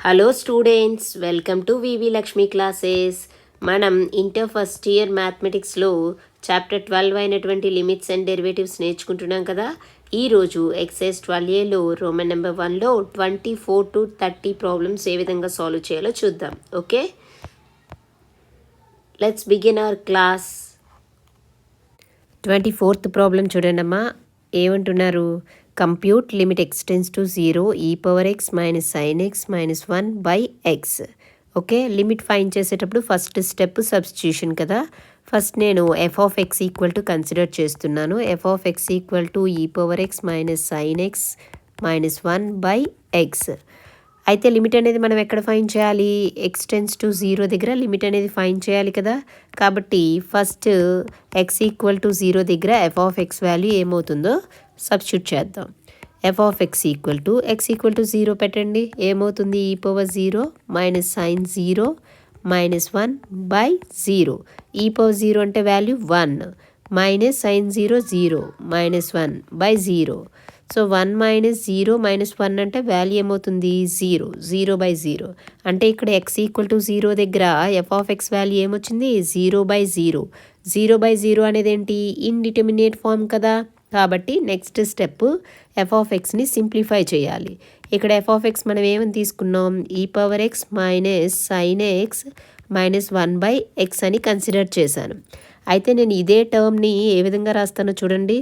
Hello students, welcome to V V Lakshmi classes. మనం inter first year మ్యాథమెటిక్స్లో chapter 12 అయినటువంటి limits and derivatives నేర్చుకుంటున్నాం కదా. ఈరోజు ఎక్సైజ్ 12ఏలో రోమన్ నెంబర్ 1లో 24 to 30 ప్రాబ్లమ్స్ ఏ విధంగా సాల్వ్ చేయాలో చూద్దాం. Okay, let's begin our class. 24th problem చూడండి అమ్మా. ఏమంటున్నారు? Compute limit x tends to 0 e⁻x - sin x - 1 by x. Okay, limit find చేసేటప్పుడు ఫస్ట్ స్టెప్ సబ్స్టిట్యూషన్ కదా. ఫస్ట్ నేను f(x) ఈక్వల్ టు కన్సిడర్ చేస్తున్నాను. f(x) equal to e⁻x - sin x - 1 by x. అయితే limit అనేది మనం ఎక్కడ ఫైండ్ చేయాలి? ఎక్స్టెన్స్ టు 0 దగ్గర లిమిట్ అనేది ఫైండ్ చేయాలి కదా. కాబట్టి ఫస్ట్ x ఈక్వల్ టు 0 దగ్గర f(x) వాల్యూ ఏమవుతుందో సబ్స్టిట్యూట్ చేద్దాం. f(x) equal to x equal to 0 పెట్టండి. ఏమవుతుంది? e⁻0 - sin 0 - 1 by 0. e⁻0 అంటే వాల్యూ 1 - sin 0 0 -1 by 0. సో 1 - 0 - 1 అంటే వాల్యూ ఏమవుతుంది? 0 0 by 0. అంటే ఇక్కడ x ఈక్వల్ టు 0 దగ్గర f(x) వాల్యూ ఏమొచ్చింది? 0 by 0. 0 by 0 అనేది ఏంటి? ఇండిటర్మినేట్ ఫామ్ కదా. కాబట్టి నెక్స్ట్ స్టెప్ f(x)ని సింప్లిఫై చేయాలి. ఇక్కడ f(x) మనం ఏమని తీసుకున్నాం? e⁻x - sin x - 1 by x అని కన్సిడర్ చేశాను. అయితే నేను ఇదే టర్మ్ని ఏ విధంగా రాస్తానో చూడండి.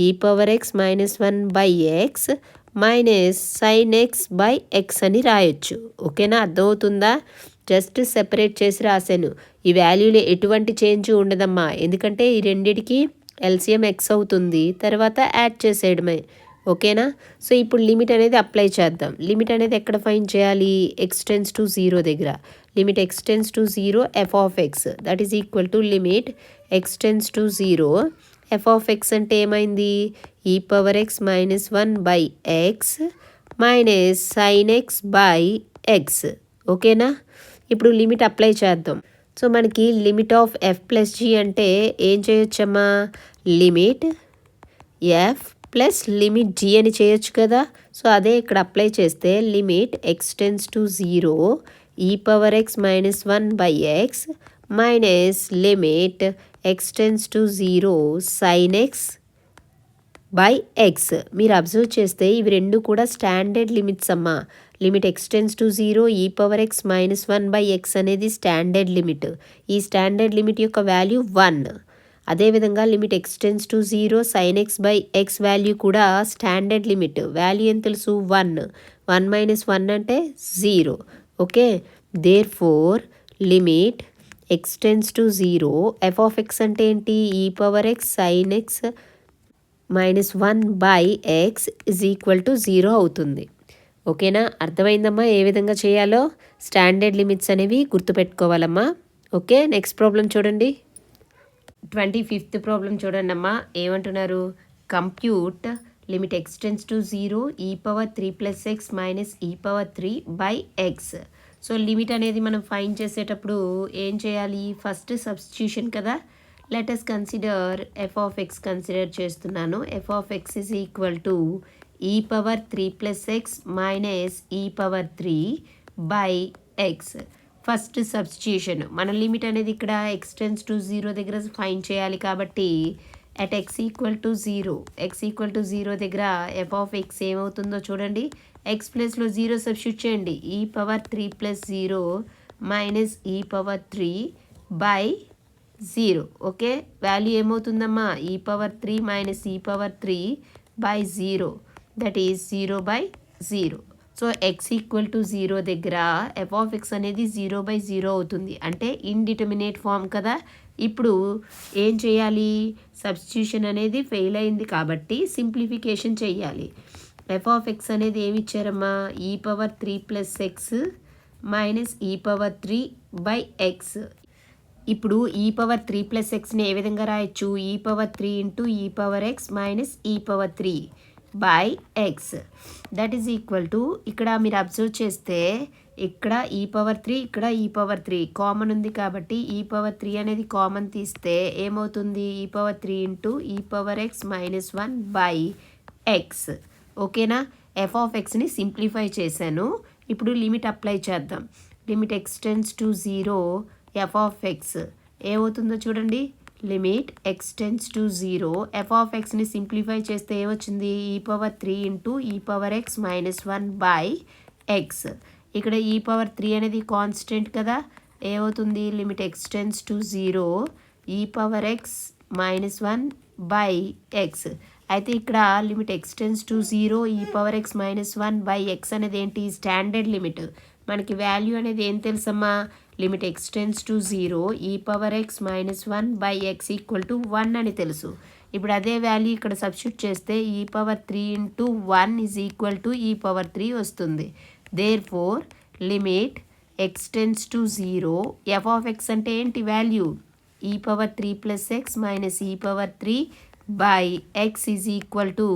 e⁻x - 1 by x sin x by x అని రాయొచ్చు. ఓకేనా, అర్థమవుతుందా? జస్ట్ సెపరేట్ చేసి రాశాను. ఈ వాల్యూలో ఎటువంటి చేంజ్ ఉండదమ్మా, ఎందుకంటే ఈ రెండిటికి ఎల్సిఎం x అవుతుంది, తర్వాత యాడ్ చేసేయడమే. ఓకేనా. సో ఇప్పుడు లిమిట్ అనేది అప్లై చేద్దాం. లిమిట్ అనేది ఎక్కడ ఫైండ్ చేయాలి? ఎక్స్టెన్స్ టు 0 దగ్గర. Limit x tends to 0 f(x) that is equal to limit x tends to 0 f(x) అంటే ఏమైంది? e⁻x - 1 by x sin x by x. ఓకేనా. ఇప్పుడు లిమిట్ అప్లై చేద్దాం. సో మనకి limit of f plus g అంటే ఏం చేయొచ్చమ్మా? Limit f plus limit g అని చేయొచ్చు కదా. సో అదే ఇక్కడ అప్లై చేస్తే limit x tends to 0 e⁻x - 1 by x limit x tends to 0 sin x by x. మీరు అబ్జర్వ్ చేస్తే ఇవి రెండు కూడా స్టాండర్డ్ లిమిట్స్ అమ్మా. Limit x tends to 0 e⁻x - 1 by x అనేది స్టాండర్డ్ లిమిట్. ఈ స్టాండర్డ్ లిమిట్ యొక్క వాల్యూ 1. అదేవిధంగా limit x tends to 0 sin x by x value కూడా స్టాండర్డ్ లిమిట్. వాల్యూ ఏం తెలుసు? 1. 1 - 1 అంటే 0. Okay, therefore limit x tends to 0 f(x) అంటే ఏంటి? e⁻x sin x - 1 by x is equal to 0 అవుతుంది. ఓకేనా, అర్థమైందమ్మా ఏ విధంగా చేయాలో? స్టాండర్డ్ లిమిట్స్ అనేవి గుర్తుపెట్టుకోవాలమ్మా. ఓకే, నెక్స్ట్ ప్రాబ్లం చూడండి. 25th ప్రాబ్లం చూడండి అమ్మా. ఏమంటున్నారు? Compute limit x tends to 0 e⁻3 + x - e⁻3 by x. So limit అనేది మనం ఫైండ్ చేసేటప్పుడు ఏం చేయాలి? ఫస్ట్ సబ్స్టిట్యూషన్ కదా. Let us consider f(x) consider చేస్తున్నాను. f(x) is equal to e⁻3 + x - e⁻3 by x. First substitution. మన లిమిట్ అనేది ఇక్కడ ఎక్స్టెన్స్ టు 0 దగ్గర ఫైండ్ చేయాలి కాబట్టి అట్ x ఈక్వల్ టు 0 దగ్గర f(x) ఏమవుతుందో చూడండి. x ప్లస్లో 0 సబ్స్టిట్యూట్ చేయండి. e⁻3 + 0 - e⁻3 by 0. Okay, value ఏమవుతుందమ్మా? e⁻3 - e⁻3 by 0 that is 0 by 0. So x equal to 0 దగ్గర f(x) అనేది 0 by 0 అవుతుంది. అంటే ఇండిటర్మినేట్ ఫామ్ కదా. ఇప్పుడు ఏం చేయాలి? సబ్స్టిట్యూషన్ అనేది ఫెయిల్ అయింది కాబట్టి సింప్లిఫికేషన్ చేయాలి. f(x) అనేది ఏమి ఇచ్చారమ్మా? e⁻3 + x - e⁻3 by x. ఇప్పుడు e⁻3 + xని ఏ విధంగా రాయొచ్చు? e⁻3 × e⁻x - e⁻3 by x that is equal to, ఇక్కడ మీరు అబ్జర్వ్ చేస్తే ఇక్కడ e⁻3 ఇక్కడ e⁻3 కామన్ ఉంది కాబట్టి e⁻3 అనేది కామన్ తీస్తే ఏమవుతుంది? e⁻3 × e⁻x - 1 by x. ఓకేనా. f(x)ని సింప్లిఫై చేశాను. ఇప్పుడు లిమిట్ అప్లై చేద్దాం. Limit x tends to 0 F of x ఏమవుతుందో చూడండి. Limit x tends to 0 F of ఎక్స్ని సింప్లిఫై చేస్తే ఏమొచ్చింది, e⁻3 into e⁻x-1 by X. ఇక్కడ e⁻3 అనేది కాన్స్టెంట్ కదా, ఏమవుతుంది limit x tends to 0 e⁻x-1 by X. అయితే ఇక్కడ limit x tends to 0 e⁻x-1 by X అనేది ఏంటి, స్టాండర్డ్ లిమిట్. మనకి వాల్యూ అనేది ఏం తెలుసమ్మా, limit x tends to 0 e⁻x-1 by x equal to 1 అని తెలుసు. ఇప్పుడు అదే వాల్యూ ఇక్కడ సబ్స్టిట్యూట్ చేస్తే e⁻3 into 1 is equal to e⁻3 వస్తుంది. Therefore limit x tends to 0 F of x అంటే ఏంటి value, e⁻3 plus x minus e⁻3 by x is equal to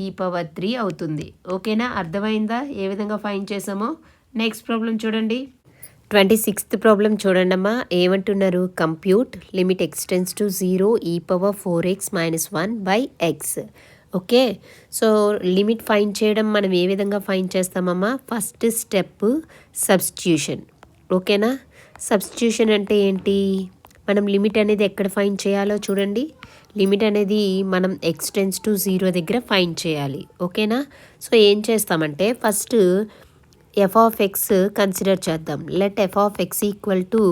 e⁻3 అవుతుంది. ఓకేనా, అర్థమైందా ఏ విధంగా ఫైండ్ చేసామో. నెక్స్ట్ ప్రాబ్లం చూడండి. 26th ప్రాబ్లం చూడండమ్మా. ఏమంటున్నారు, compute limit x tends to 0 e⁻4x-1 by x. Okay, so limit find చేయడం మనం ఏ విధంగా ఫైండ్ చేస్తామమ్మా, ఫస్ట్ స్టెప్ సబ్స్టిట్యూషన్. ఓకేనా, సబ్స్టిట్యూషన్ అంటే ఏంటి, మనం లిమిట్ అనేది ఎక్కడ ఫైండ్ చేయాలో చూడండి. లిమిట్ అనేది మనం ఎక్స్ టెన్స్ టు 0 దగ్గర ఫైండ్ చేయాలి. ఓకేనా, సో ఏం చేస్తామంటే first f of x consider చేద్దాం. Let f of x equal to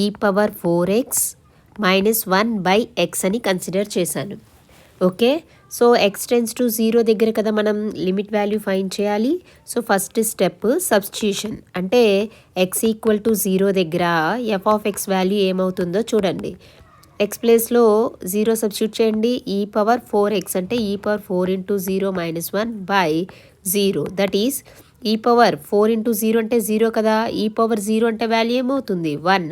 e⁻4x-1 by x అని కన్సిడర్ చేశాను. Okay, so x tends to 0 దగ్గర కదా మనం లిమిట్ వాల్యూ ఫైండ్ చేయాలి. సో ఫస్ట్ స్టెప్ సబ్స్టిట్యూషన్, అంటే ఎక్స్ ఈక్వల్ టు 0 దగ్గర ఎఫ్ ఆఫ్ ఎక్స్ వాల్యూ ఏమవుతుందో చూడండి. ఎక్స్ ప్లేస్లో 0 సబ్స్టిట్యూట్ చేయండి. e⁻4x అంటే e⁻4 into 0 minus 1 by 0, that is e⁻4 into 0 అంటే 0 కదా, e⁻0 అంటే వాల్యూ ఏమవుతుంది 1,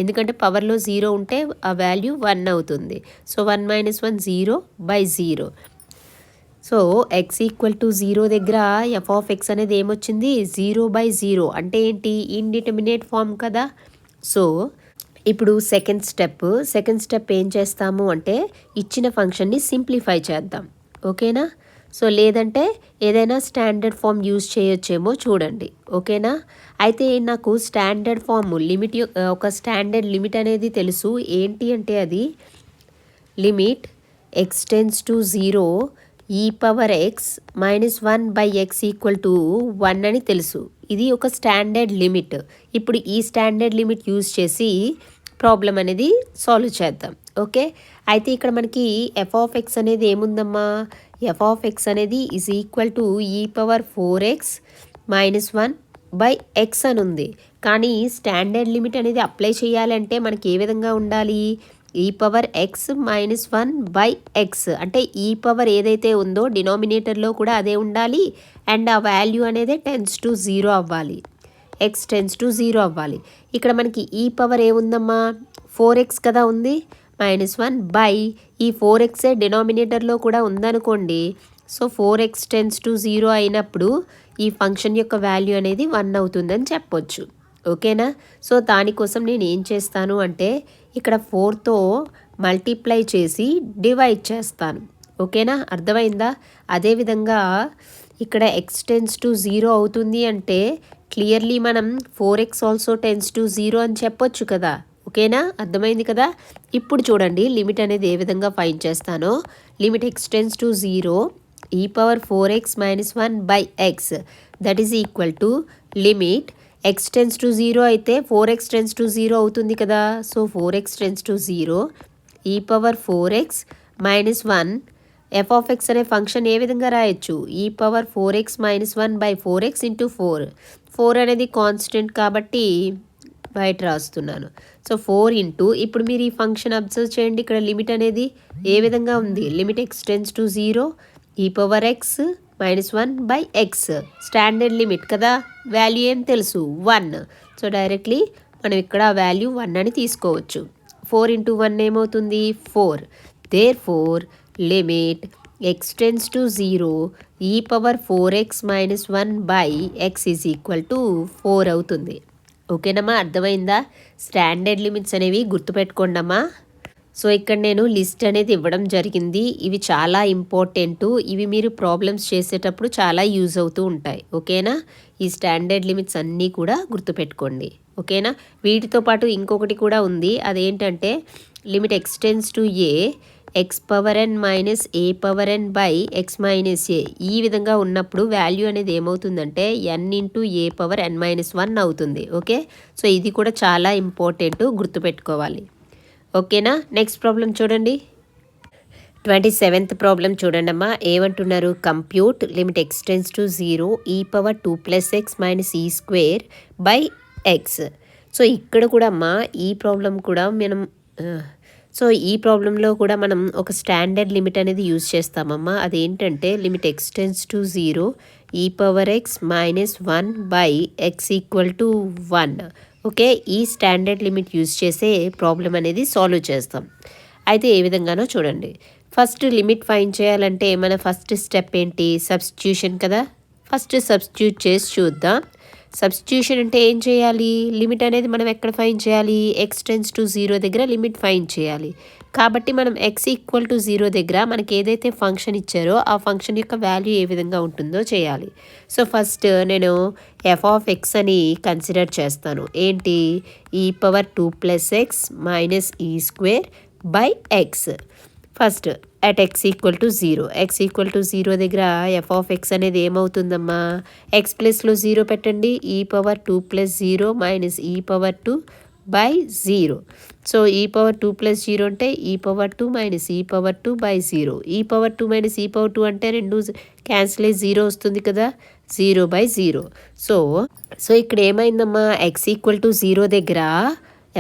ఎందుకంటే పవర్లో 0 ఉంటే ఆ వాల్యూ 1 అవుతుంది. So 1 minus 1 0 by 0. So X equal to 0 దగ్గర ఎఫ్ ఆఫ్ ఎక్స్ అనేది ఏమొచ్చింది 0 బై 0 అంటే ఏంటి, ఇండిటర్మినేట్ ఫామ్ కదా. సో ఇప్పుడు సెకండ్ స్టెప్ ఏం చేస్తాము అంటే ఇచ్చిన ఫంక్షన్ని సింప్లిఫై చేద్దాం. ఓకేనా, సో లేదంటే ఏదైనా స్టాండర్డ్ ఫామ్ యూజ్ చేయొచ్చేమో చూడండి. ఓకేనా, అయితే నాకు స్టాండర్డ్ ఫామ్ లిమిట్ ఒక స్టాండర్డ్ లిమిట్ అనేది తెలుసు. ఏంటి అంటే అది limit x tends to 0 e⁻x-1 by x equal to 1 అని తెలుసు. ఇది ఒక స్టాండర్డ్ లిమిట్. ఇప్పుడు ఈ స్టాండర్డ్ లిమిట్ యూజ్ చేసి ప్రాబ్లం అనేది సాల్వ్ చేద్దాం. ఓకే, అయితే ఇక్కడ మనకి ఎఫ్ ఆఫ్ ఎక్స్ అనేది ఏముందమ్మా, ఎఫ్ ఆఫ్ ఎక్స్ అనేది is equal to e⁻4x-1 by x అని ఉంది. కానీ స్టాండర్డ్ లిమిట్ అనేది అప్లై చేయాలంటే మనకి ఏ విధంగా ఉండాలి, e⁻x-1 బై ఎక్స్ అంటే ఈ పవర్ ఏదైతే ఉందో డినామినేటర్లో కూడా అదే ఉండాలి, అండ్ ఆ వాల్యూ అనేది టెన్స్ టు 0 అవ్వాలి, ఎక్స్ టెన్స్ టు 0 అవ్వాలి. ఇక్కడ మనకి ఈ పవర్ ఏముందమ్మా 4x కదా ఉంది, -1 బై ఈ 4x డినామినేటర్లో కూడా ఉందనుకోండి. సో 4x టెన్స్ టు 0 అయినప్పుడు ఈ ఫంక్షన్ యొక్క వాల్యూ అనేది 1 అవుతుందని చెప్పొచ్చు. ఓకేనా, సో దానికోసం నేను ఏం చేస్తాను అంటే ఇక్కడ 4తో మల్టిప్లై చేసి డివైడ్ చేస్తాను. ఓకేనా, అర్థమైందా. అదేవిధంగా ఇక్కడ ఎక్స్ టెన్స్ టు 0 అవుతుంది అంటే క్లియర్లీ మనం 4x ఆల్సో టెన్స్ టు 0 అని చెప్పొచ్చు కదా. ఓకేనా, అర్థమైంది కదా. ఇప్పుడు చూడండి లిమిట్ అనేది ఏ విధంగా ఫైండ్ చేస్తానో. Limit x tends to 0 e⁻4x-1 by X that is equal to limit x tends to 0 అయితే 4x టెన్స్ టు 0 అవుతుంది కదా. So 4x tense to 0 e⁻4x-1 F of X అనే ఫంక్షన్ ఏ విధంగా రాయొచ్చు, e⁻4x-1 బై 4x ఇంటూ 4 అనేది constant కాబట్టి బయట రాస్తున్నాను. సో 4 ఇంటూ ఇప్పుడు మీరు ఈ ఫంక్షన్ అబ్జర్వ్ చేయండి, ఇక్కడ లిమిట్ అనేది ఏ విధంగా ఉంది, limit x tends to 0 e⁻x-1 by X standard limit కదా, వాల్యూ ఏం తెలుసు 1. సో డైరెక్ట్లీ మనం ఇక్కడ వాల్యూ 1 అని తీసుకోవచ్చు. 4 ఇంటూ 1 ఏమవుతుంది 4. Therefore limit x tends to 0 e⁻4x-1 by x is equal to 4 అవుతుంది. ఓకేనమ్మా, అర్థమైందా. స్టాండర్డ్ లిమిట్స్ అనేవి గుర్తుపెట్టుకోండమ్మా. సో ఇక్కడ నేను లిస్ట్ అనేది ఇవ్వడం జరిగింది. ఇవి చాలా ఇంపార్టెంటు. ఇవి మీరు ప్రాబ్లమ్స్ చేసేటప్పుడు చాలా యూజ్ అవుతూ ఉంటాయి. ఓకేనా? ఈ స్టాండర్డ్ లిమిట్స్ అన్నీ కూడా గుర్తుపెట్టుకోండి. ఓకేనా? వీటితో పాటు ఇంకొకటి కూడా ఉంది. అదేంటంటే limit x tends to a x power n minus a power n by x minus a. ఈ విధంగా ఉన్నప్పుడు వాల్యూ అనేది ఏమవుతుందంటే n into a power n minus 1 అవుతుంది. ఓకే? సో ఇది కూడా చాలా ఇంపార్టెంటు, గుర్తుపెట్టుకోవాలి. ఓకేనా? నెక్స్ట్ ప్రాబ్లం చూడండి. 27th ప్రాబ్లం చూడండమ్మా. ఏమంటున్నారు? Compute limit x tends to 0 e power 2 plus x minus ఈ స్క్వేర్ బై ఎక్స్. సో ఇక్కడ కూడా అమ్మా ఈ ప్రాబ్లం కూడా ఈ ప్రాబ్లంలో కూడా మనం ఒక స్టాండర్డ్ లిమిట్ అనేది యూజ్ చేస్తామమ్మా. అదేంటంటే limit x tends to 0 e power x minus 1 by x equal to 1. Okay, ఈ స్టాండర్డ్ లిమిట్ యూజ్ చేసే ప్రాబ్లం అనేది సాల్వ్ చేస్తాం. అయితే ఏ విధంగానో చూడండి. ఫస్ట్ లిమిట్ ఫైండ్ చేయాలంటే మన ఫస్ట్ స్టెప్ ఏంటి? సబ్స్టిట్యూషన్ కదా. ఫస్ట్ సబ్స్టిట్యూట్ చేసి చూద్దాం. సబ్స్టిట్యూషన్ అంటే ఏం చేయాలి? లిమిట్ అనేది మనం ఎక్కడ ఫైండ్ చేయాలి? ఎక్స్ టెన్స్ టు 0 దగ్గర లిమిట్ ఫైండ్ చేయాలి. కాబట్టి మనం ఎక్స్ ఈక్వల్ టు 0 దగ్గర మనకి ఏదైతే ఫంక్షన్ ఇచ్చారో ఆ ఫంక్షన్ యొక్క వాల్యూ ఏ విధంగా ఉంటుందో చేయాలి. సో ఫస్ట్ నేను ఎఫ్ ఆఫ్ ఎక్స్ అని కన్సిడర్ చేస్తాను. ఏంటి? E power 2 plus x minus ఈ square by X. First at X equal to 0. X equal to 0 దగ్గర ఎఫ్ ఆఫ్ ఎక్స్ అనేది ఏమవుతుందమ్మా? ఎక్స్ ప్లస్లో 0 పెట్టండి. ఈ power 2 plus 0 minus e power 2 by 0. So ఈ పవర్ 2 ప్లస్ 0 అంటే ఈ power 2 minus e power 2 by 0. E power 2 minus e power 2 అంటే రెండు క్యాన్సిల్ అయ్యి 0 వస్తుంది కదా. 0 బై 0. సో ఇక్కడ ఏమైందమ్మా? ఎక్స్ ఈక్వల్ టు 0 దగ్గర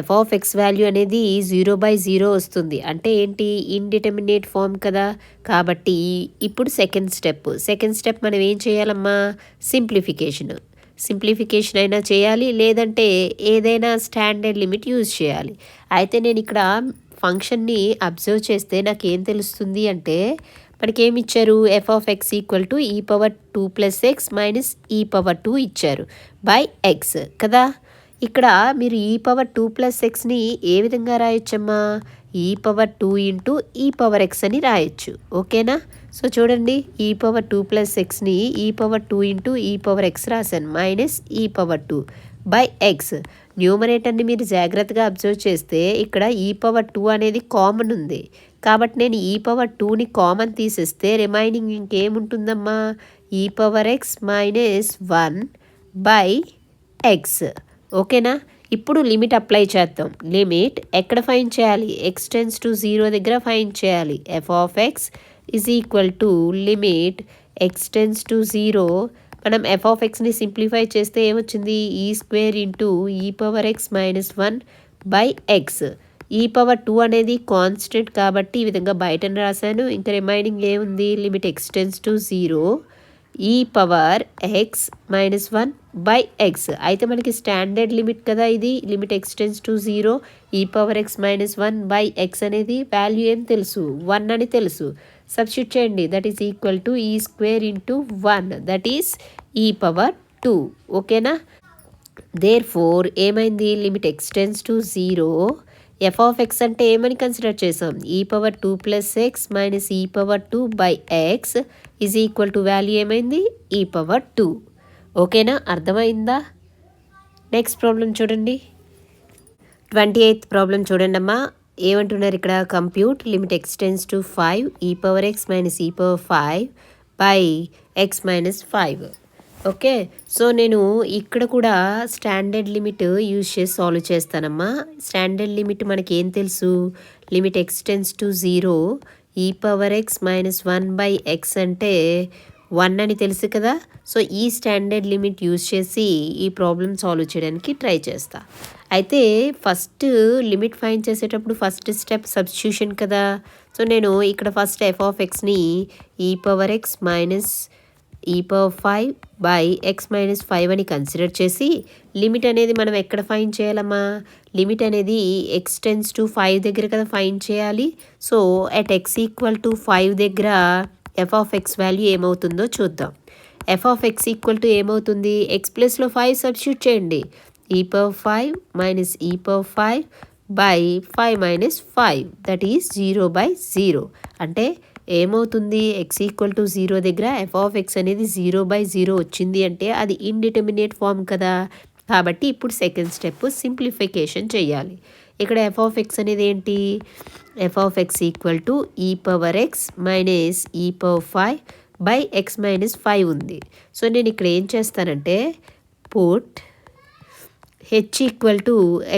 ఎఫ్ ఆఫ్ ఎక్స్ వాల్యూ అనేది 0 బై 0 వస్తుంది. అంటే ఏంటి? ఇండిటర్మినేట్ ఫామ్ కదా. కాబట్టి ఇప్పుడు సెకండ్ స్టెప్ మనం ఏం చేయాలమ్మా? సింప్లిఫికేషన్ అయినా చేయాలి, లేదంటే ఏదైనా స్టాండర్డ్ లిమిట్ యూజ్ చేయాలి. అయితే నేను ఇక్కడ ఫంక్షన్ని అబ్జర్వ్ చేస్తే నాకేం తెలుస్తుంది అంటే మనకేమి ఇచ్చారు? F of x equal to e power 2 plus x minus e power 2 ఇచ్చారు బై ఎక్స్ కదా. ఇక్కడ మీరు ఈ పవర్ 2 ప్లస్ ఎక్స్ని ఏ విధంగా రాయొచ్చమ్మా? ఈ పవర్ 2 ఇంటూ ఈ పవర్ ఎక్స్ అని రాయొచ్చు. ఓకేనా? సో చూడండి, ఈ పవర్ 2 ప్లస్ ఎక్స్ని ఈ పవర్ 2 ఇంటూ ఈ పవర్ ఎక్స్ రాశాను minus e power 2 by X. న్యూమరేటర్ని మీరు జాగ్రత్తగా అబ్జర్వ్ చేస్తే ఇక్కడ ఈ పవర్ 2 అనేది కామన్ ఉంది. కాబట్టి నేను ఈ పవర్ 2ని కామన్ తీసేస్తే రిమైనింగ్ ఇంకేముంటుందమ్మా? ఈ power x minus 1 by X. ఓకేనా? ఇప్పుడు లిమిట్ అప్లై చేద్దాం. లిమిట్ ఎక్కడ ఫైండ్ చేయాలి? ఎక్స్ టెన్స్ టు 0 దగ్గర ఫైండ్ చేయాలి. F of X is equal to limit x tends to 0. మనం ఎఫ్ ఆఫ్ ఎక్స్ని సింప్లిఫై చేస్తే ఏమొచ్చింది? ఈ స్క్వేర్ ఇంటూ ఈ power x minus 1 by X. ఈ పవర్ 2 అనేది కాన్స్టెంట్ కాబట్టి ఈ విధంగా బయటను రాశాను. ఇంకా రిమైనింగ్ ఏముంది? Limit x tends to 0 e power x minus 1 by X. అయితే మనకి స్టాండర్డ్ లిమిట్ కదా ఇది. Limit x tends to 0 e power x minus 1 by X అనేది వాల్యూ ఏం తెలుసు? 1 అని తెలుసు. సబ్స్టిట్యూట్ చేయండి. దట్ ఈస్ ఈక్వల్ టు ఈ స్క్వేర్ ఇంటూ 1 దట్ ఈస్ ఈ పవర్ 2. ఓకేనా? దేర్ ఫోర్ ఏమైంది? Limit x tends to 0 F of x అంటే ఏమని కన్సిడర్ చేసాం? ఈ power 2 plus x minus e power 2 by x is equal to value ఏమైంది? ఈ పవర్ 2. ఓకేనా? అర్థమైందా? నెక్స్ట్ ప్రాబ్లం చూడండి. 28th ప్రాబ్లం చూడండి అమ్మా. ఏమంటున్నారు ఇక్కడ? Compute limit x tends to 5 ఈ power x minus e power 5 by x minus 5. Okay, so నేను ఇక్కడ కూడా స్టాండర్డ్ లిమిట్ యూజ్ చేసి సాల్వ్ చేస్తానమ్మా. స్టాండర్డ్ లిమిట్ మనకి ఏం తెలుసు? Limit x tends to 0 e power x minus 1 by X అంటే 1 అని తెలుసు కదా. సో ఈ స్టాండర్డ్ లిమిట్ యూజ్ చేసి ఈ ప్రాబ్లమ్ సాల్వ్ చేయడానికి ట్రై చేస్తా. అయితే ఫస్ట్ లిమిట్ ఫైండ్ చేసేటప్పుడు ఫస్ట్ స్టెప్ సబ్స్టిట్యూషన్ కదా. సో నేను ఇక్కడ ఫస్ట్ ఎఫ్ ఆఫ్ ఎక్స్ని ఈ power x minus e power 5 by x minus 5 అని కన్సిడర్ చేసి లిమిట్ అనేది మనం ఎక్కడ ఫైండ్ చేయాలమ్మా? లిమిట్ అనేది ఎక్స్ టెన్స్ టు 5 దగ్గర కదా ఫైండ్ చేయాలి. So at X equal to 5 దగ్గర ఎఫ్ ఆఫ్ ఎక్స్ వాల్యూ ఏమవుతుందో చూద్దాం. F of x equal to ఏమవుతుంది? ఎక్స్ ప్లస్లో 5 సబ్స్టిట్యూట్ చేయండి. ఈ power 5 minus e power 5 by 5 - 5 that is 0/0. అంటే ఏమవుతుంది, x=0 దగ్గర f(x) అనేది 0/0 వచ్చింది అంటే అది ఇండిటర్మినేట్ ఫామ్ కదా. కాబట్టి ఇప్పుడు సెకండ్ స్టెప్ సింప్లిఫికేషన్ చేయాలి. ఇక్కడ f(x) అనేది ఏంటి, f(x) e⁻x - e⁻5/x-5 ఉంది. సో నేను ఇక్కడ ఏం చేస్తానంటే పుట్ h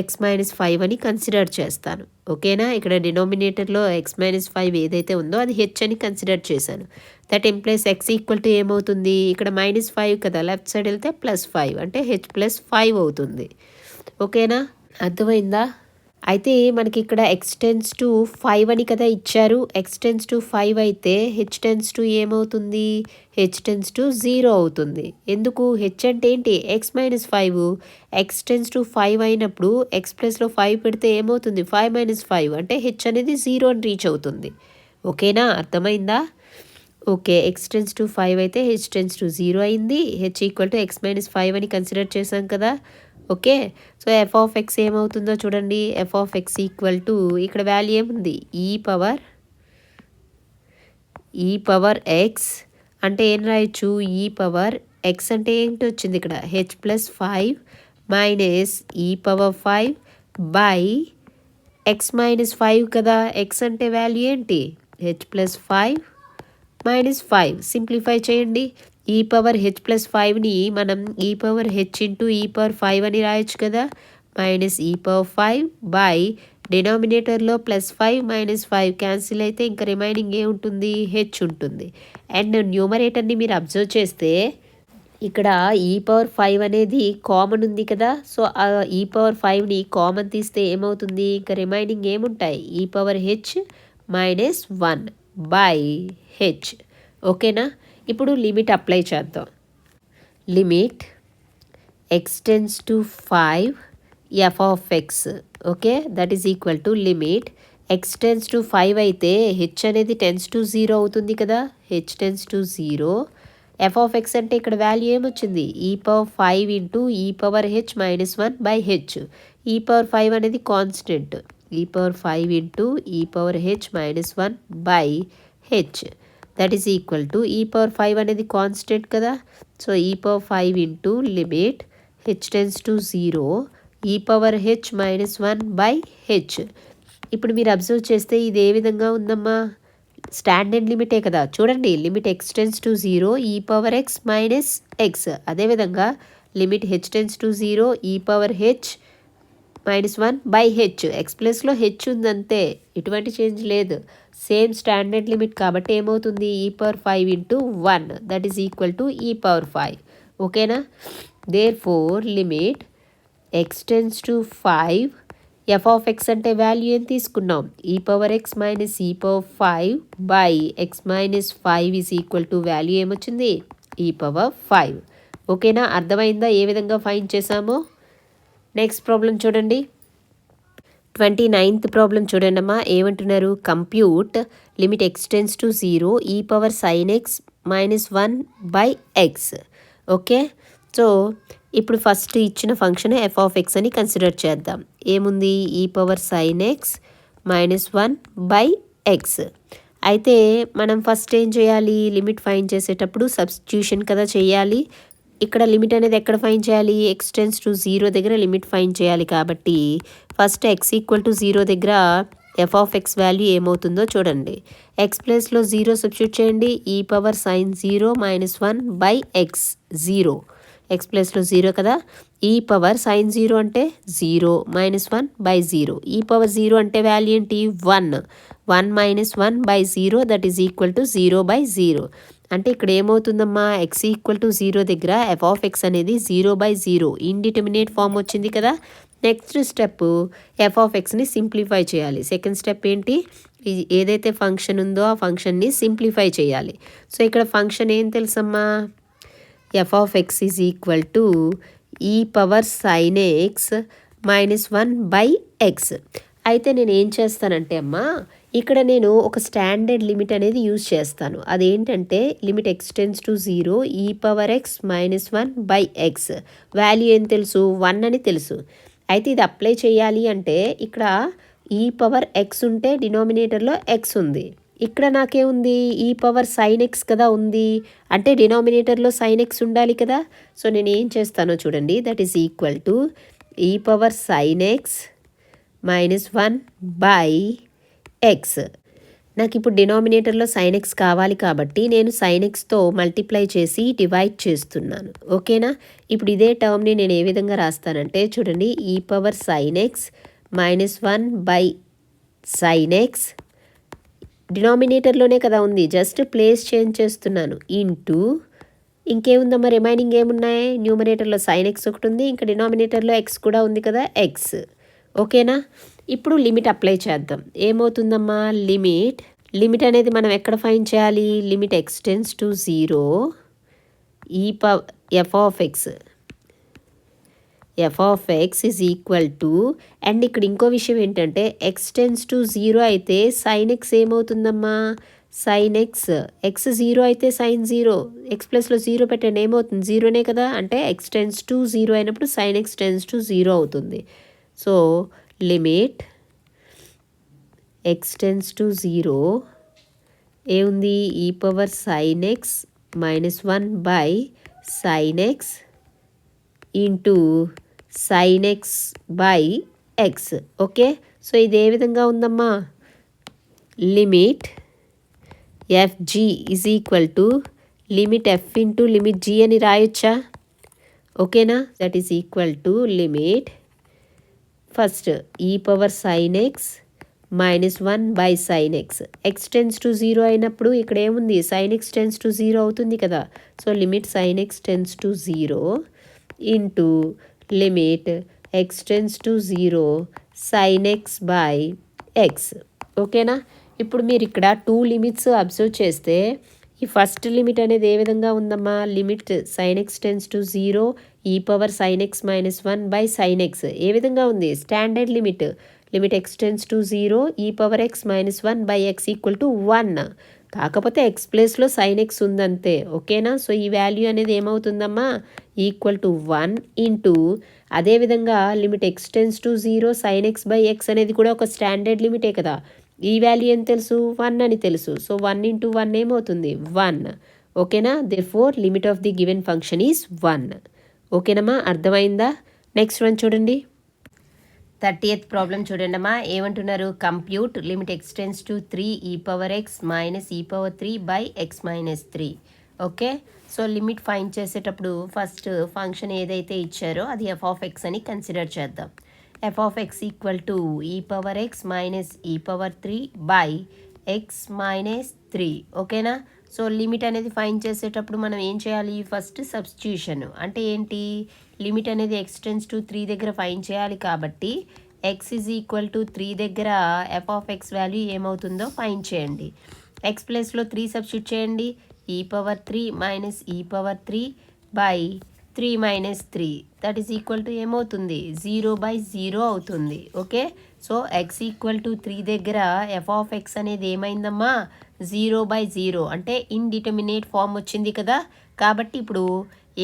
x-5 అని కన్సిడర్ చేస్తాను. ఓకేనా, ఇక్కడ డినామినేటర్లో x-5 ఏదైతే ఉందో అది h అని కన్సిడర్ చేశాను. దట్ ఇంప్లైస్ x ఏమవుతుంది, ఇక్కడ -5 కదా, లెఫ్ట్ సైడ్ వెళ్తే +5 అంటే h+5 అవుతుంది. ఓకేనా, అర్థమైందా. అయితే మనకి ఇక్కడ x→5 అని కదా ఇచ్చారు. x→5 అయితే h ఏమవుతుంది, h→0 అవుతుంది. ఎందుకు, h అంటే ఏంటి, x-5. x→5 అయినప్పుడు x+లో 5 పెడితే ఏమవుతుంది, 5 - 5 అంటే h అనేది 0 అని రీచ్ అవుతుంది. ఓకేనా, అర్థమైందా. ఓకే, x→5 అయితే h→0 అయింది. h x-5 అని కన్సిడర్ చేశాం కదా. ఓకే, సో f(x) ఏమవుతుందో చూడండి. f(x) ఇక్కడ వాల్యూ ఏముంది, e⁻x అంటే ఏం రాయొచ్చు, e⁻x అంటే ఏంటి వచ్చింది ఇక్కడ h+5 - e⁻5/x-5 కదా. x అంటే వాల్యూ ఏంటి, h+5 - 5. సింప్లిఫై చేయండి. e⁻h+5ని మనం e⁻h అని రాయొచ్చు కదా. -e⁻5 డినామినేటర్లో +5 - 5 క్యాన్సిల్ అయితే ఇంకా రిమైనింగ్ ఏముంటుంది, h ఉంటుంది. అండ్ న్యూమరేటర్ని మీరు అబ్జర్వ్ చేస్తే ఇక్కడ e⁻5 అనేది కామన్ ఉంది కదా. సో ఆ e⁻5ని కామన్ తీస్తే ఏమవుతుంది, ఇంకా రిమైనింగ్ ఏముంటాయి, e⁻h-1/h. ఓకేనా, ఇప్పుడు లిమిట్ అప్లై చేద్దాం. Limit x→5 f(x), okay, that is equal to limit x→5 అయితే h అనేది →0 అవుతుంది కదా. h→0 f(x) అంటే ఇక్కడ వాల్యూ ఏమొచ్చింది, e⁻5 e⁻h-1/h. e⁻5 అనేది constant, e⁻5 e⁻h-1/h that is equal to e⁻5 అనేది కాన్స్టెంట్ కదా. So e⁻5 limit h→0 e⁻h-1/h. ఇప్పుడు మీరు అబ్జర్వ్ చేస్తే ఇది ఏ విధంగా ఉందమ్మా, స్టాండర్డ్ లిమిటే కదా. చూడండి, లిమిట్ x→0 e⁻x-x. అదేవిధంగా లిమిట్ h→0 e⁻h-1/h. x+లో h ఉందంతే, ఎటువంటి చేంజ్ లేదు, సేమ్ స్టాండర్డ్ లిమిట్ కాబట్టి ఏమవుతుంది, e⁻5 1 that is equal to e⁻5. ఓకేనా, there four limit x→5 f(x) అంటే వాల్యూ ఏం తీసుకున్నాం, e⁻x - e⁻5/x-5 is equal to value ఏమొచ్చింది, e⁻5. ఓకేనా, అర్థమైందా ఏ విధంగా ఫైండ్ చేసామో. నెక్స్ట్ ప్రాబ్లం చూడండి, 29th ప్రాబ్లం చూడండి అమ్మా. ఏమంటున్నారు, compute limit x→0 e⁻sin x - 1/x. Okay, so ఇప్పుడు ఫస్ట్ ఇచ్చిన ఫంక్షన్ f(x) అని కన్సిడర్ చేద్దాం. ఏముంది, e⁻sin x - 1/x. అయితే మనం ఫస్ట్ ఏం చేయాలి, లిమిట్ ఫైండ్ చేసేటప్పుడు సబ్స్టిట్యూషన్ కదా చేయాలి. ఇక్కడ లిమిట్ అనేది ఎక్కడ ఫైండ్ చేయాలి, x→0 దగ్గర లిమిట్ ఫైండ్ చేయాలి. కాబట్టి ఫస్ట్ x=0 దగ్గర f(x) వాల్యూ ఏమవుతుందో చూడండి. x+లో 0 సబ్స్టిట్యూట్ చేయండి, e⁻sin 0 - 1/x 0. x+లో 0 కదా, e⁻sin 0 అంటే 0 - 1/0. e⁻0 అంటే వాల్యూ ఏంటి, 1 - 1/0 దట్ ఈస్ ఈక్వల్ టు 0/0. అంటే ఇక్కడ ఏమవుతుందమ్మా, x=0 దగ్గర f(x) అనేది 0/0 ఇండిటర్మినేట్ ఫామ్ వచ్చింది కదా. నెక్స్ట్ స్టెప్ f(x)ని సింప్లిఫై చేయాలి. సెకండ్ స్టెప్ ఏంటి, ఏదైతే ఫంక్షన్ ఉందో ఆ ఫంక్షన్ని సింప్లిఫై చేయాలి. సో ఇక్కడ ఫంక్షన్ ఏం తెలుసమ్మా, f(x) is equal to e⁻sin x - 1/x. అయితే నేను ఏం చేస్తానంటే అమ్మా, ఇక్కడ నేను ఒక స్టాండర్డ్ లిమిట్ అనేది యూజ్ చేస్తాను. అదేంటంటే limit x→0 e⁻x - 1/x. Value ఏం తెలుసు, 1 అని తెలుసు. అయితే ఇది అప్లై చేయాలి అంటే ఇక్కడ ఈ పవర్ ఎక్స్ ఉంటే డినామినేటర్లో ఎక్స్ ఉంది. ఇక్కడ నాకేముంది ఈ పవర్ సైన్ ఎక్స్ కదా ఉంది, అంటే డినామినేటర్లో సైన్ ఎక్స్ ఉండాలి కదా. సో నేను ఏం చేస్తానో చూడండి, that is equal to e power sine x -1 by X. నాకు ఇప్పుడు డినామినేటర్లో సైన్ ఎక్స్ కావాలి కాబట్టి నేను సైన్ ఎక్స్తో మల్టిప్లై చేసి డివైడ్ చేస్తున్నాను. ఓకేనా. ఇప్పుడు ఇదే టర్మ్ని నేను ఏ విధంగా రాస్తానంటే చూడండి, e power sine x -1 by sine x, డినామినేటర్లోనే కదా ఉంది, జస్ట్ ప్లేస్ చేంజ్ చేస్తున్నాను, ఇంటూ ఇంకేముందమ్మా రిమైనింగ్ ఏమున్నాయి, న్యూమరేటర్లో సైన్ ఎక్స్ ఒకటి ఉంది, ఇంకా డినామినేటర్లో ఎక్స్ కూడా ఉంది కదా, ఎక్స్. ఓకేనా. ఇప్పుడు లిమిట్ అప్లై చేద్దాం. ఏమవుతుందమ్మా, లిమిట్ అనేది మనం ఎక్కడ ఫైండ్ చేయాలి, limit x tends to 0 F of X is equal to, and ఇక్కడ ఇంకో విషయం ఏంటంటే ఎక్స్ టెన్స్ టు 0 అయితే సైన్ ఎక్స్ ఏమవుతుందమ్మా, సైన్ ఎక్స్ 0 అయితే సైన్ 0, ఎక్స్ ప్లస్లో 0 పెట్టండి, ఏమవుతుంది, 0నే కదా, అంటే ఎక్స్ టెన్స్ టు 0 అయినప్పుడు సైన్ ఎక్స్ టెన్స్ టు 0 అవుతుంది. So limit x tends to 0 ఏముంది, e power sine x -1 by sine x into sine x by x. Okay. So ఇది ఏ విధంగా ఉందమ్మా, limit f g is equal to limit f into limit g అని రాయొచ్చా. ఓకేనా. That is equal to limit first e power sine x -1 by sine x, x tends to 0 అయినప్పుడు ఇక్కడ ఏముంది, సైన్ ఎక్స్ టెన్స్ టు 0 అవుతుంది కదా. So limit sine x tends to 0 into limit x tends to 0 sign x by X. ఓకేనా. ఇప్పుడు మీరు ఇక్కడ 2 limits observe చేస్తే ఈ ఫస్ట్ లిమిట్ అనేది ఏ విధంగా ఉందమ్మా, limit sine x tends to 0 e power sine x -1 by sine x ఏ విధంగా ఉంది, standard limit, limit x tends to 0 e power x -1 by x equal to 1, కాకపోతే ఎక్స్ ప్లేస్లో సైన్ ఎక్స్ ఉందంతే. ఓకేనా. సో ఈ వాల్యూ అనేది ఏమవుతుందమ్మా, ఈక్వల్ టు 1 ఇంటూ అదేవిధంగా limit x tends to 0 sign x by X అనేది కూడా ఒక స్టాండర్డ్ లిమిటే కదా, ఈ వాల్యూ ఏం తెలుసు, 1 అని తెలుసు. సో 1 ఇంటూ 1 ఏమవుతుంది, 1. ఓకేనా. Therefore limit of the given function is 1. ఓకేనమ్మా, అర్థమైందా. నెక్స్ట్ వన్ చూడండి, 30th ప్రాబ్లం చూడండి అమ్మా. ఏమంటున్నారు, compute limit x tends to 3 ఈ power x minus e power 3 by X -3. Okay. So limit find చేసేటప్పుడు ఫస్ట్ ఫంక్షన్ ఏదైతే ఇచ్చారో అది ఎఫ్ ఆఫ్ ఎక్స్ అని కన్సిడర్ చేద్దాం. F of x equal to e power x minus e power 3 by X -3. ఓకేనా. So limit అనేది find చేసేటప్పుడు మనం ఏం చేయాలి, ఫస్ట్ సబ్స్టిట్యూషన్ అంటే ఏంటి, లిమిట్ అనేది ఎక్స్ టెన్స్ టు 3 దగ్గర ఫైండ్ చేయాలి కాబట్టి ఎక్స్ ఈజ్ ఈక్వల్ టు 3 దగ్గర ఎఫ్ ఆఫ్ ఎక్స్ వాల్యూ ఏమవుతుందో ఫైండ్ చేయండి. ఎక్స్ ప్లేస్లో 3 సబ్స్టిట్యూట్ చేయండి, ఈ power 3 minus e power 3 by 3 -3 that is equal to ఏమవుతుంది, 0/0 అవుతుంది. Okay. So X equal to 3 దగ్గర ఎఫ్ ఆఫ్ ఎక్స్ అనేది ఏమైందమ్మా, 0/0 అంటే ఇండిటర్మినేట్ ఫామ్ వచ్చింది కదా. కాబట్టి ఇప్పుడు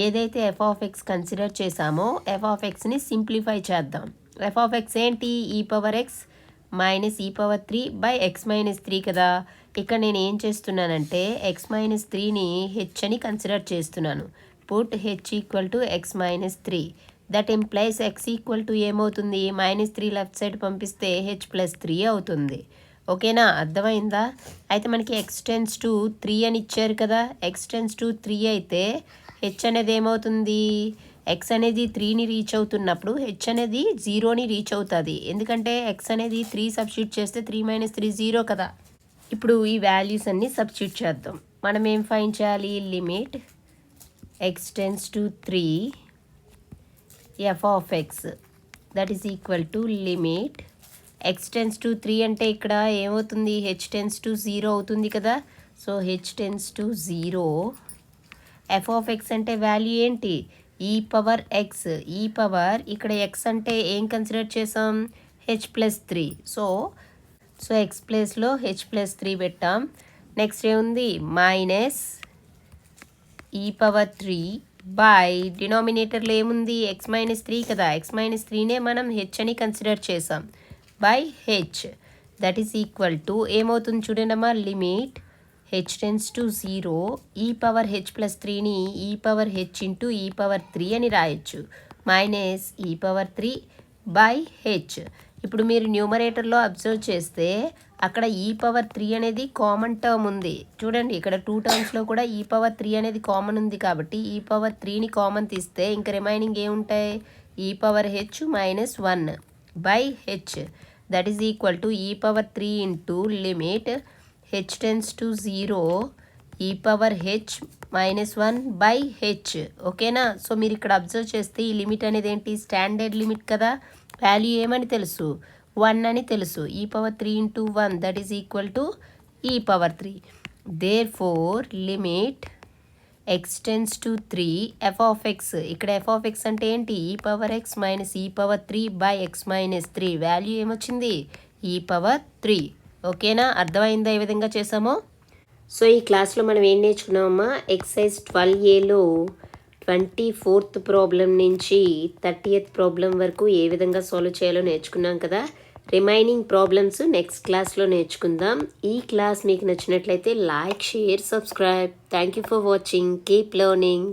ఏదైతే ఎఫ్ ఆఫ్ ఎక్స్ కన్సిడర్ చేసామో ఎఫ్ ఆఫ్ ఎక్స్ని సింప్లిఫై చేద్దాం. ఎఫ్ ఆఫ్ ఎక్స్ ఏంటి, e power x minus e power 3 by X -3 కదా. ఇక్కడ నేను ఏం చేస్తున్నానంటే ఎక్స్ -3ని హెచ్ అని కన్సిడర్ చేస్తున్నాను. Put H equal to X -3, that implies X equal to ఏమవుతుంది, -3 లెఫ్ట్ సైడ్ పంపిస్తే హెచ్ +3 అవుతుంది. ఓకేనా, అర్థమైందా. అయితే మనకి ఎక్స్ టెన్స్ టు 3 అని ఇచ్చారు కదా, ఎక్స్ టెన్స్ టు 3 అయితే హెచ్ అనేది ఏమవుతుంది, ఎక్స్ అనేది 3ని రీచ్ అవుతున్నప్పుడు హెచ్ అనేది 0ని రీచ్ అవుతుంది. ఎందుకంటే ఎక్స్ అనేది 3 సబ్స్టిట్యూట్ చేస్తే 3 - 3 0 కదా. ఇప్పుడు ఈ వాల్యూస్ అన్నీ సబ్స్టిట్యూట్ చేద్దాం. మనం ఏం ఫైండ్ చేయాలి, limit x tends to 3 f of X that is equal to limit x tends to 3 అంటే ఇక్కడ ఏమవుతుంది, హెచ్ టెన్స్ టు 0 అవుతుంది కదా. So H tends to 0 F of x అంటే వాల్యూ ఏంటి, ఈ పవర్ ఎక్స్, ఈ పవర్ ఇక్కడ ఎక్స్ అంటే ఏం కన్సిడర్ చేసాం, హెచ్ +3. సో ఎక్స్ ప్లేస్లో హెచ్ +3 పెట్టాం. నెక్స్ట్ ఏముంది, మైనస్ ఈ పవర్ 3 బై డినామినేటర్లో ఏముంది ఎక్స్ మైనస్ త్రీ కదా, ఎక్స్ మైనస్ త్రీనే మనం హెచ్ అని కన్సిడర్ చేసాం, by h that is equal to ఏమవుతుంది చూడండమ్మా, limit h tends to zero e power H plus త్రీని ఈ పవర్ హెచ్ ఇంటూ ఈ పవర్ త్రీ అని రాయొచ్చు, minus e power three by H. ఇప్పుడు మీరు న్యూమరేటర్లో అబ్జర్వ్ చేస్తే అక్కడ ఈ పవర్ త్రీ అనేది కామన్ టర్మ్ ఉంది చూడండి, ఇక్కడ 2 టర్మ్స్లో కూడా ఈ పవర్ త్రీ అనేది కామన్ ఉంది కాబట్టి ఈ పవర్ త్రీని కామన్ తీస్తే ఇంకా రిమైనింగ్ ఏముంటాయి, e power h minus 1 by h that is equal to e power three into limit h tends to zero e power h minus 1 by h. ఓకేనా? So మీరు ఇక్కడ అబ్జర్వ్ చేస్తే ఈ లిమిట్ అనేది ఏంటి, స్టాండర్డ్ లిమిట్ కదా, value ఏమని తెలుసు 1 అని తెలుసు, e power three into 1 that is equal to e power three. Therefore limit x tends to 3 f of x, ఇక్కడ ఎఫ్ ఆఫ్ ఎక్స్ అంటే ఏంటి, e power x minus e power three by x minus three, value ఏమొచ్చింది e power three. ఓకేనా? అర్థమైందా ఏ విధంగా చేసామో? So ఈ క్లాస్లో మనం ఏం నేర్చుకున్నామమ్మా, ఎక్సైజ్ 12Aలో 24th ప్రాబ్లం నుంచి 30th ప్రాబ్లం వరకు ఏ విధంగా సాల్వ్ చేయాలో నేర్చుకున్నాం కదా. రిమైనింగ్ ప్రాబ్లమ్స్ నెక్స్ట్ క్లాస్లో నేర్చుకుందాం. ఈ క్లాస్ మీకు నచ్చినట్లయితే like, share, subscribe. Thank you for watching. Keep learning.